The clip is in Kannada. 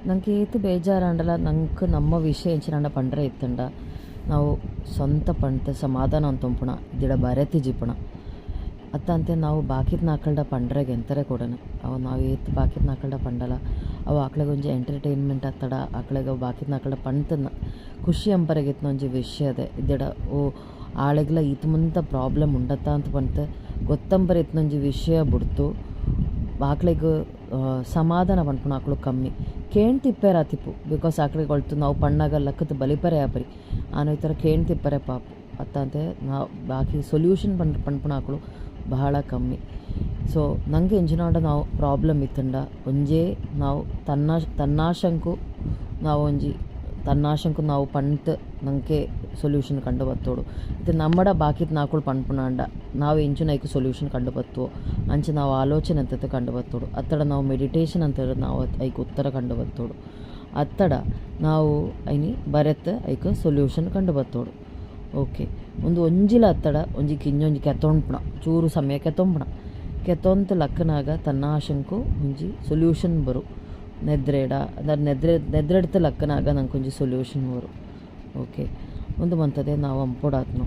ನಂಗೆ ಏತು ಬೇಜಾರಾಂಡಲ ನಂಗೆ ನಮ್ಮ ವಿಷಯ ಎಂಚಿನಾಂಡ ಪಂಡ್ರೆ ಇತ್ತಂಡ ನಾವು ಸ್ವಂತ ಪಂಡ್ತೆ ಸಮಾಧಾನ ಅಂತೊಂಪುಣ ಇದಿಡ ಬರೆತಿ ಜಿಪುಣ ಅತ್ತಂತೆ ನಾವು ಬಾಕಿದ ನಾಕಲ್ಡ ಪಂಡ್ರೆಗೆ ಎಂತರೆ ಕೊಡೋಣ ಅವು ನಾವು ಏತು ಬಾಕಿದ ನಾಕಲ್ಡ ಪಂಡಲ ಅವು ಆಕಳಿಗೆ ಒಂಜಿ ಎಂಟರ್ಟೈನ್ಮೆಂಟ್ ಆಗ್ತಡ ಆಕಳಿಗೆ ಬಾಕಿದ ನಾಕಲ್ಡ ಪಂಡ್ತನ ಖುಷಿ ಅಂಪರೆಗಿತ್ತು ಒಂಜಿ ವಿಷಯ ಅದೇ ಇದಿಡ ಓ ಆಳೆಗ್ಲ ಈತ ಮುಂತ ಪ್ರಾಬ್ಲಮ್ ಉಂಡತ್ತ ಅಂತ ಪಂಡ್ತೆ ಗೊತ್ತಂಪರೆ ಇತ್ತೊಂಜಿ ವಿಷಯ ಬಿಡ್ತು ಆಕಳಿಗೆ ಸಮಾಧಾನ ಪಂಡ್ಪುಣ ಆಕಳು ಕಮ್ಮಿ ಕೇಣ್ತಿಪ್ಪೆರ ತಿಪ್ಪು ಬಿಕಾಸ್ ಆಕಳಿಗೆ ಹೊಳ್ತು ನಾವು ಪಣ್ಣಾಗ ಲಕ್ಕದ ಬಲಿಪರೆ ಆಪರಿ ಆನೋ ಈ ಥರ ಕೇಣ್ತಿಪ್ಪರೆ ಪಾಪು ಅತ್ತಂತೆ ನಾವು ಬಾಕಿ ಸೊಲ್ಯೂಷನ್ ಪಂಡ್ಪುಣ ಆಕಳು ಬಹಳ ಕಮ್ಮಿ. ಸೊ ನನಗೆ ಎಂಜಿನಾಡ ನಾವು ಪ್ರಾಬ್ಲಮ್ ಇತ್ತಂಡ ಒಂಜೇ ನಾವು ತನ್ನಾಶಂಕು ನಾವು ಒಂಜಿ ತನ್ನಾಶಂಕು ನಾವು ಪಂಟ್ ನಂಗೆ ಸೊಲ್ಯೂಷನ್ ಕಂಡು ಬತ್ತೋಡು ಇದು ನಮ್ಮಡ ಬಾಕಿದ ನಾಕುಳು ಪಂಡ್ಪುನಾಂಡ ನಾವು ಎಂಚಿನ ಐಕು ಸೊಲ್ಯೂಷನ್ ಕಂಡು ಬತ್ತುವೋ ಅಂಚೆ ನಾವು ಆಲೋಚನೆ ಅಂತದ್ದು ಕಂಡು ಬತ್ತೋಡು ಅತ್ತಡ ನಾವು ಮೆಡಿಟೇಷನ್ ಅಂತ ನಾವು ಐಕು ಉತ್ತರ ಕಂಡು ಬತ್ತೋಡು ಅತ್ತಡ ನಾವು ಐನಿ ಬರೆತ್ ಐಕು ಸೊಲ್ಯೂಷನ್ ಕಂಡು ಬತ್ತೋಡು. ಓಕೆ ಒಂದು ಒಂಜಿಲ ಅತ್ತಡ ಒಂಜಿ ಕಿಂಜೊಂಜಿ ಕೆತ್ತೊಂಡ್ಪುಣ ಚೂರು ಸಮಯ ಕೆತ್ತೊಂತ ಲಕ್ಕನಾಗ ತನ್ನಾಶಂಕು ಒಂಜಿ ಸೊಲ್ಯೂಷನ್ ಬರು ನೆದ್ರೆಡ ಅದರ ನೆದ್ರೆಡ್ತ ಲಕ್ಕನಾಗ ನಂಗೆ ಒಂಜಿ ಸೊಲ್ಯೂಷನ್ ಬರು. ಓಕೆ ಒಂದು ಮಂತದೆ ನಾವು ಅಂಪೊಡಾತ್ನು